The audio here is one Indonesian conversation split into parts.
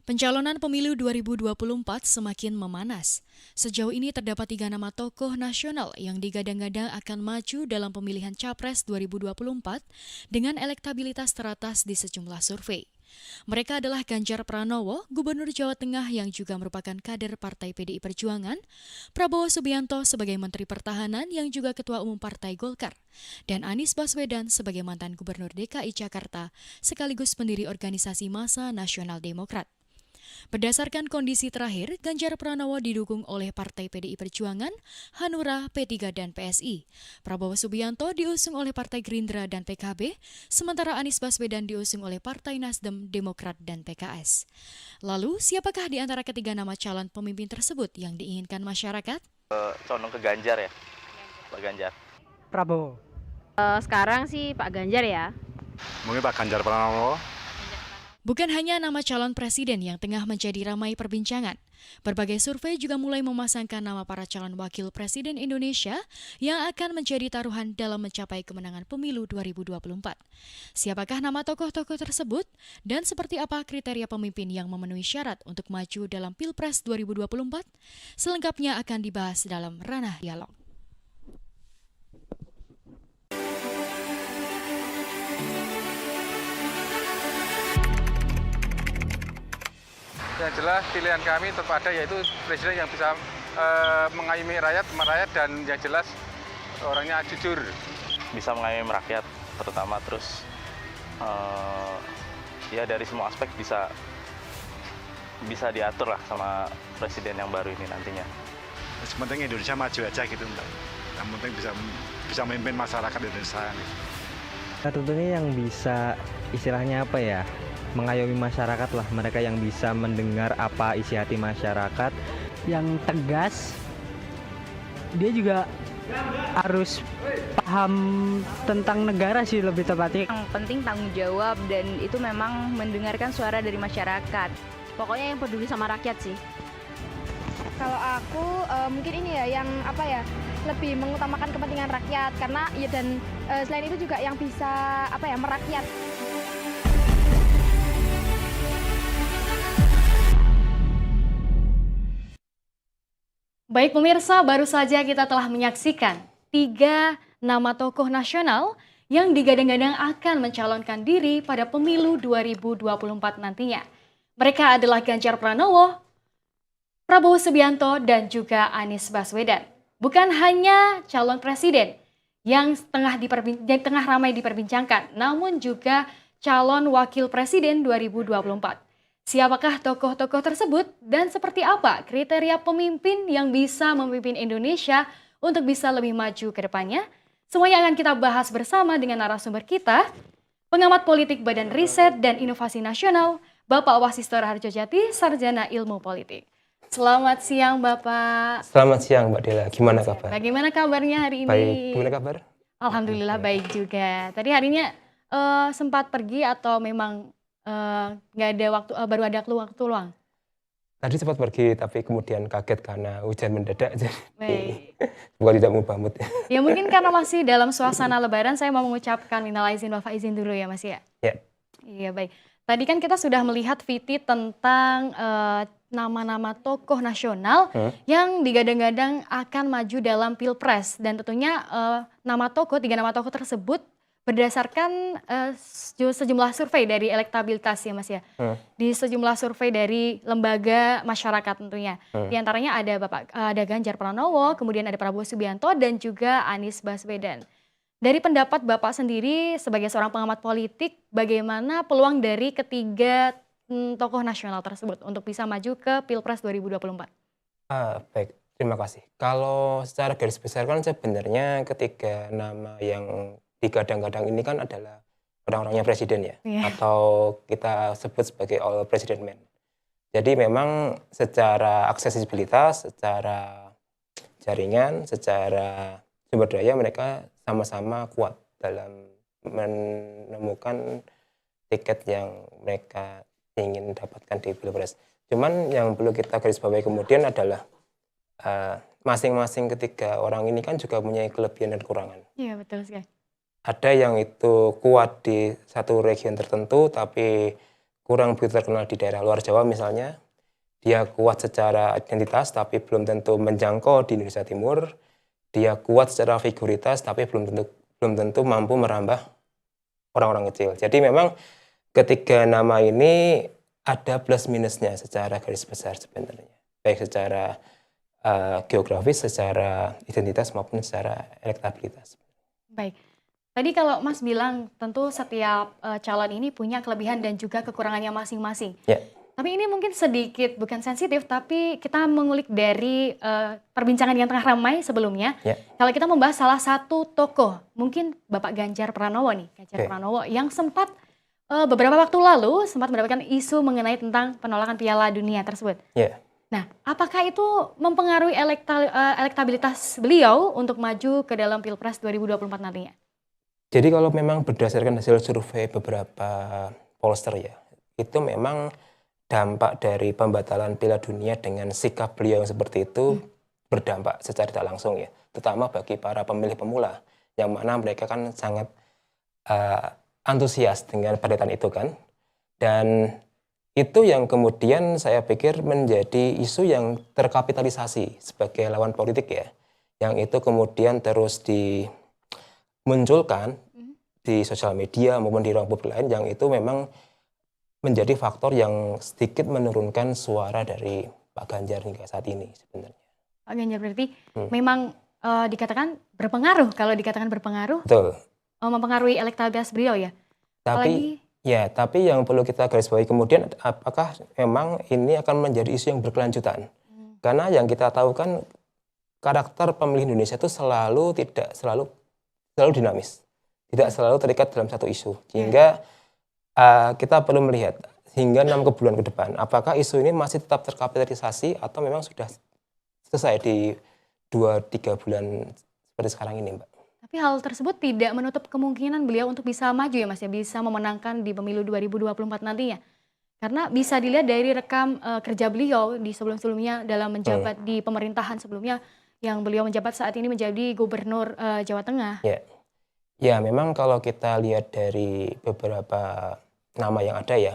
Pencalonan pemilu 2024 semakin memanas. Sejauh ini terdapat 3 nama tokoh nasional yang digadang-gadang akan maju dalam pemilihan Capres 2024 dengan elektabilitas teratas di sejumlah survei. Mereka adalah Ganjar Pranowo, Gubernur Jawa Tengah yang juga merupakan kader Partai PDI Perjuangan, Prabowo Subianto sebagai Menteri Pertahanan yang juga Ketua Umum Partai Golkar, dan Anies Baswedan sebagai mantan Gubernur DKI Jakarta sekaligus pendiri organisasi Massa Nasional Demokrat. Berdasarkan kondisi terakhir, Ganjar Pranowo didukung oleh Partai PDI Perjuangan, Hanura, P3 dan PSI. Prabowo Subianto diusung oleh Partai Gerindra dan PKB, sementara Anies Baswedan diusung oleh Partai Nasdem, Demokrat dan PKS. Lalu, siapakah di antara ketiga nama calon pemimpin tersebut yang diinginkan masyarakat? Condong ke Ganjar ya, Pak Ganjar. Prabowo. Sekarang sih Pak Ganjar ya. Mungkin Pak Ganjar Pranowo. Bukan hanya nama calon presiden yang tengah menjadi ramai perbincangan. Berbagai survei juga mulai memasangkan nama para calon wakil presiden Indonesia yang akan menjadi taruhan dalam mencapai kemenangan pemilu 2024. Siapakah nama tokoh-tokoh tersebut? Dan seperti apa kriteria pemimpin yang memenuhi syarat untuk maju dalam Pilpres 2024? Selengkapnya akan dibahas dalam ranah dialog. Yang jelas pilihan kami terpada yaitu presiden yang bisa mengayomi rakyat dan yang jelas orangnya jujur. Bisa mengayomi rakyat terutama, terus ya dari semua aspek bisa diatur lah sama presiden yang baru ini nantinya. Yang penting Indonesia maju aja gitu, Mbak. Yang penting bisa memimpin masyarakat Indonesia. Nah, tentunya yang bisa istilahnya apa ya, mengayomi masyarakat lah, mereka yang bisa mendengar apa isi hati masyarakat, yang tegas. Dia juga harus paham tentang negara sih lebih tepatnya. Yang penting tanggung jawab dan itu memang mendengarkan suara dari masyarakat. Pokoknya yang peduli sama rakyat sih. Kalau aku mungkin ini ya yang lebih mengutamakan kepentingan rakyat karena ya dan selain itu juga yang bisa merakyat. Baik pemirsa, baru saja kita telah menyaksikan 3 nama tokoh nasional yang digadang-gadang akan mencalonkan diri pada pemilu 2024 nantinya. Mereka adalah Ganjar Pranowo, Prabowo Subianto, dan juga Anies Baswedan. Bukan hanya calon presiden yang tengah ramai diperbincangkan, namun juga calon wakil presiden 2024. Siapakah tokoh-tokoh tersebut dan seperti apa kriteria pemimpin yang bisa memimpin Indonesia untuk bisa lebih maju ke depannya? Semuanya akan kita bahas bersama dengan narasumber kita, pengamat politik Badan Riset dan Inovasi Nasional, Bapak Wasisto Raharjojati, Sarjana Ilmu Politik. Selamat siang Bapak. Selamat siang Mbak Dela, gimana kabar? Bagaimana kabarnya hari ini? Baik, gimana kabar? Alhamdulillah baik juga. Tadi harinya sempat pergi atau memang nggak ada waktu, baru ada waktu luang? Tadi sempat pergi, tapi kemudian kaget karena hujan mendadak, jadi bukan tidak mengubah mood. Ya mungkin karena masih dalam suasana Lebaran, saya mau mengucapkan minal aizin wal faizin dulu ya Mas ya. Ya. Iya baik. Tadi kan kita sudah melihat VT tentang nama-nama tokoh nasional yang digadang-gadang akan maju dalam Pilpres, dan tentunya 3 nama tokoh tersebut berdasarkan sejumlah survei dari elektabilitas ya Mas ya. Di sejumlah survei dari lembaga masyarakat tentunya. Di antaranya ada Ganjar Pranowo, kemudian ada Prabowo Subianto dan juga Anies Baswedan. Dari pendapat Bapak sendiri sebagai seorang pengamat politik, bagaimana peluang dari ketiga tokoh nasional tersebut untuk bisa maju ke Pilpres 2024? Baik, terima kasih. Kalau secara garis besar kan sebenarnya ketiga nama yang digadang-gadang ini kan adalah orang-orangnya presiden ya, atau kita sebut sebagai all president man. Jadi memang secara aksesibilitas, secara jaringan, secara sumber daya mereka sama-sama kuat dalam menemukan tiket yang mereka ingin dapatkan di Pilpres. Cuman yang perlu kita garis bawahi kemudian adalah masing-masing ketiga orang ini kan juga punya kelebihan dan kekurangan. Iya betul sekali. Ada yang itu kuat di satu region tertentu, tapi kurang begitu terkenal di daerah luar Jawa misalnya. Dia kuat secara identitas tapi belum tentu menjangkau di Indonesia Timur. Dia kuat secara figuritas tapi belum tentu mampu merambah orang-orang kecil. Jadi memang ketiga nama ini ada plus minusnya secara garis besar sebenarnya. Baik secara geografis, secara identitas maupun secara elektabilitas. Baik. Tadi kalau Mas bilang tentu setiap calon ini punya kelebihan dan juga kekurangannya masing-masing. Ya. Tapi ini mungkin sedikit bukan sensitif, tapi kita mengulik dari perbincangan yang tengah ramai sebelumnya. Ya. Kalau kita membahas salah satu tokoh, mungkin Bapak Ganjar Pranowo nih, Ganjar Pranowo yang sempat beberapa waktu lalu sempat mendapatkan isu mengenai tentang penolakan Piala Dunia tersebut. Ya. Nah, apakah itu mempengaruhi elektabilitas beliau untuk maju ke dalam Pilpres 2024 nantinya? Jadi kalau memang berdasarkan hasil survei beberapa pollster ya, itu memang dampak dari pembatalan Piala Dunia dengan sikap beliau yang seperti itu berdampak secara tidak langsung ya, terutama bagi para pemilih pemula yang mana mereka kan sangat antusias dengan perdebatan itu kan, dan itu yang kemudian saya pikir menjadi isu yang terkapitalisasi sebagai lawan politik ya, yang itu kemudian terus dimunculkan di sosial media maupun di ruang publik lain, yang itu memang menjadi faktor yang sedikit menurunkan suara dari Pak Ganjar hingga saat ini sebenarnya. Pak Ganjar berarti memang dikatakan berpengaruh. Kalau dikatakan berpengaruh, betul. Mempengaruhi elektabilitas beliau ya. Tapi tapi yang perlu kita garis bawahi kemudian, apakah memang ini akan menjadi isu yang berkelanjutan? Karena yang kita tahu kan karakter pemilih Indonesia itu tidak selalu dinamis, tidak selalu terikat dalam satu isu, sehingga kita perlu melihat hingga 6 bulan ke depan, apakah isu ini masih tetap terkapitalisasi atau memang sudah selesai di 2-3 bulan seperti sekarang ini, Mbak. Tapi hal tersebut tidak menutup kemungkinan beliau untuk bisa maju ya Mas ya, bisa memenangkan di pemilu 2024 nantinya. Karena bisa dilihat dari rekam kerja beliau di sebelum-sebelumnya dalam menjabat di pemerintahan sebelumnya, yang beliau menjabat saat ini menjadi Gubernur Jawa Tengah. Ya, memang kalau kita lihat dari beberapa nama yang ada ya,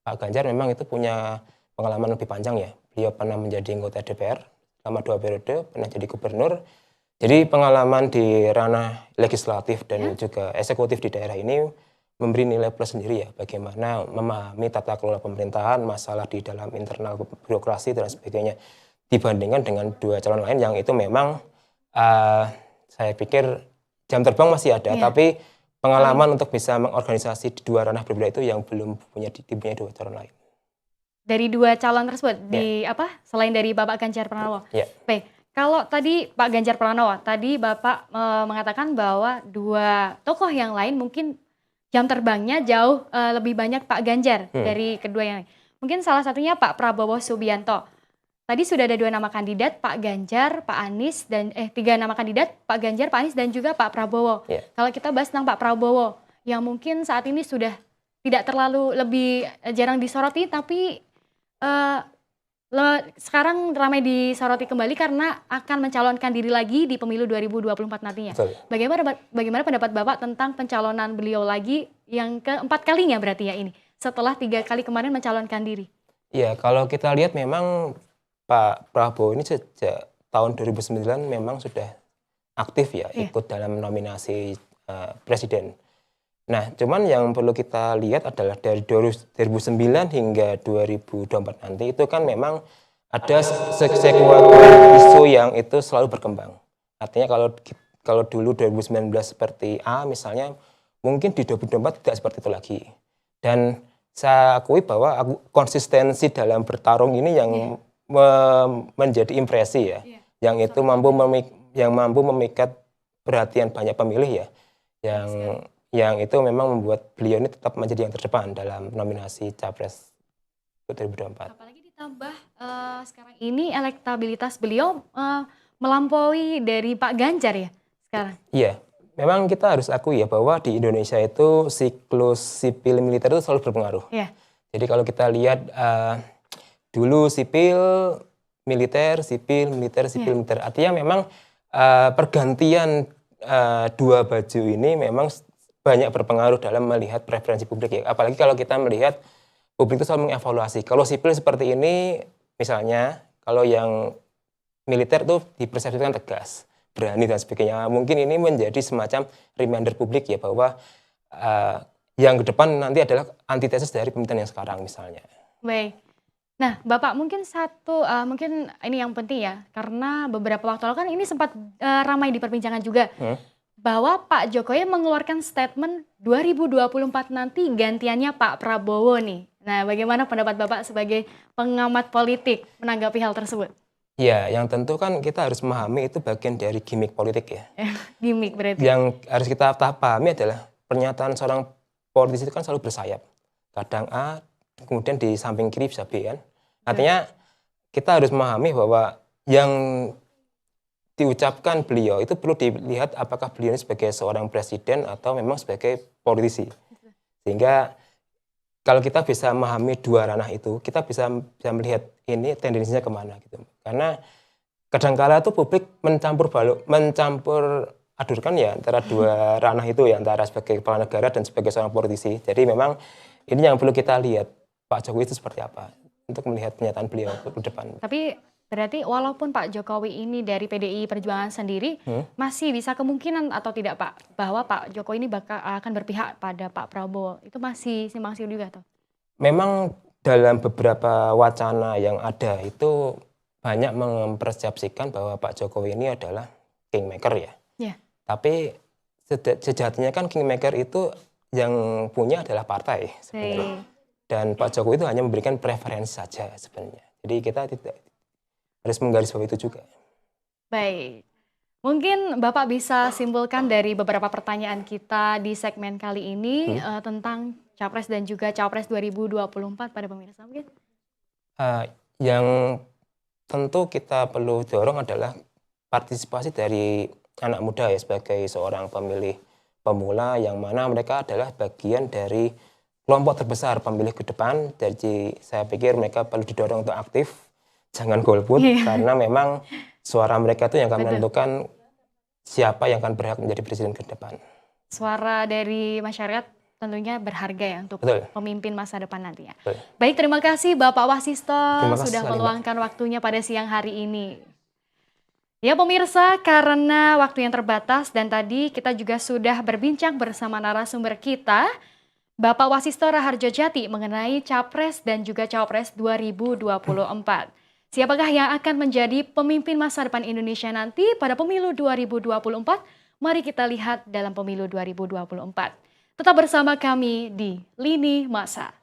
Pak Ganjar memang itu punya pengalaman lebih panjang ya. Beliau pernah menjadi anggota DPR selama 2 periode, pernah jadi gubernur. Jadi pengalaman di ranah legislatif dan juga eksekutif di daerah ini memberi nilai plus sendiri ya, bagaimana memahami tata kelola pemerintahan, masalah di dalam internal birokrasi dan sebagainya, dibandingkan dengan 2 calon lain yang itu memang saya pikir jam terbang masih ada, tapi pengalaman untuk bisa mengorganisasi di 2 ranah berbeda itu yang belum dipunyai 2 calon lain. Dari 2 calon tersebut, selain dari Bapak Ganjar Pranowo. Baik, kalau tadi Pak Ganjar Pranowo, tadi Bapak mengatakan bahwa 2 tokoh yang lain mungkin jam terbangnya jauh lebih banyak Pak Ganjar dari kedua yang lain. Mungkin salah satunya Pak Prabowo Subianto. Tadi sudah ada 2 nama kandidat, Pak Ganjar, Pak Anies, dan 3 nama kandidat, Pak Ganjar, Pak Anies, dan juga Pak Prabowo. Kalau kita bahas tentang Pak Prabowo, yang mungkin saat ini sudah tidak terlalu lebih jarang disoroti, tapi sekarang ramai disoroti kembali karena akan mencalonkan diri lagi di pemilu 2024 nantinya. Bagaimana pendapat Bapak tentang pencalonan beliau lagi yang keempat kalinya berarti ya ini, setelah 3 kali kemarin mencalonkan diri? Ya, kalau kita lihat memang Pak Prabowo ini sejak tahun 2009 memang sudah aktif ya ikut dalam nominasi presiden. Nah, cuman yang perlu kita lihat adalah dari 2009 hingga 2024 nanti itu kan memang ada sekuat isu yang itu selalu berkembang. Artinya kalau dulu 2019 seperti A misalnya, mungkin di 2024 tidak seperti itu lagi. Dan saya akui bahwa konsistensi dalam bertarung ini yang menjadi impresi ya, yang itu mampu memikat perhatian banyak pemilih ya, yang itu memang membuat beliau ini tetap menjadi yang terdepan dalam nominasi Capres 2024. Apalagi ditambah sekarang ini elektabilitas beliau melampaui dari Pak Ganjar ya sekarang. Iya, memang kita harus akui ya bahwa di Indonesia itu siklus sipil militer itu selalu berpengaruh. Jadi kalau kita lihat dulu sipil militer, artinya memang pergantian 2 baju ini memang banyak berpengaruh dalam melihat preferensi publik ya. Apalagi kalau kita melihat publik itu selalu mengevaluasi. Kalau sipil seperti ini, misalnya kalau yang militer tuh dipersepsikan tegas, berani dan sebagainya. Mungkin ini menjadi semacam reminder publik ya bahwa yang ke depan nanti adalah antitesis dari pemerintahan yang sekarang misalnya. Baik. Nah, Bapak mungkin mungkin ini yang penting ya, karena beberapa waktu lalu kan ini sempat ramai diperbincangkan juga bahwa Pak Jokowi mengeluarkan statement 2024 nanti gantiannya Pak Prabowo nih. Nah, bagaimana pendapat Bapak sebagai pengamat politik menanggapi hal tersebut? Ya, yang tentu kan kita harus memahami itu bagian dari gimmick politik ya. Gimik berarti. Yang harus kita pahami adalah pernyataan seorang politisi itu kan selalu bersayap. Kadang A, kemudian di samping kiri bisa B kan. Artinya kita harus memahami bahwa yang diucapkan beliau itu perlu dilihat apakah beliau ini sebagai seorang presiden atau memang sebagai politisi. Sehingga kalau kita bisa memahami dua ranah itu, kita bisa melihat ini tendensinya kemana gitu. Karena kadangkala tuh publik mencampur adurkan ya antara dua ranah itu ya, antara sebagai kepala negara dan sebagai seorang politisi. Jadi memang ini yang perlu kita lihat, Pak Jokowi itu seperti apa untuk melihat pernyataan beliau ke depan. Tapi berarti walaupun Pak Jokowi ini dari PDI Perjuangan sendiri, masih bisa kemungkinan atau tidak Pak, bahwa Pak Jokowi ini akan berpihak pada Pak Prabowo, itu masih simpang siur juga tuh? Memang dalam beberapa wacana yang ada itu banyak mempersepsikan bahwa Pak Jokowi ini adalah kingmaker ya. Yeah. Tapi sejatinya kan kingmaker itu yang punya adalah partai sebenarnya. Dan Pak Jokowi itu hanya memberikan preferensi saja sebenarnya. Jadi kita tidak harus menggarisbawahi itu juga. Baik. Mungkin Bapak bisa simpulkan dari beberapa pertanyaan kita di segmen kali ini tentang Capres dan juga Cawapres 2024 pada pemirsa mungkin? Yang tentu kita perlu dorong adalah partisipasi dari anak muda ya sebagai seorang pemilih pemula yang mana mereka adalah bagian dari kelompok terbesar pemilih ke depan. Jadi saya pikir mereka perlu didorong untuk aktif, jangan golput karena memang suara mereka itu yang akan menentukan siapa yang akan berhak menjadi presiden ke depan. Suara dari masyarakat tentunya berharga ya untuk pemimpin masa depan nantinya. Betul. Baik, terima kasih Bapak Wasisto Kasih, sudah meluangkan waktunya pada siang hari ini. Ya pemirsa, karena waktu yang terbatas dan tadi kita juga sudah berbincang bersama narasumber kita, Bapak Wasisto Raharjo Jati mengenai Capres dan juga Cawapres 2024. Siapakah yang akan menjadi pemimpin masa depan Indonesia nanti pada pemilu 2024? Mari kita lihat dalam pemilu 2024. Tetap bersama kami di Lini Masa.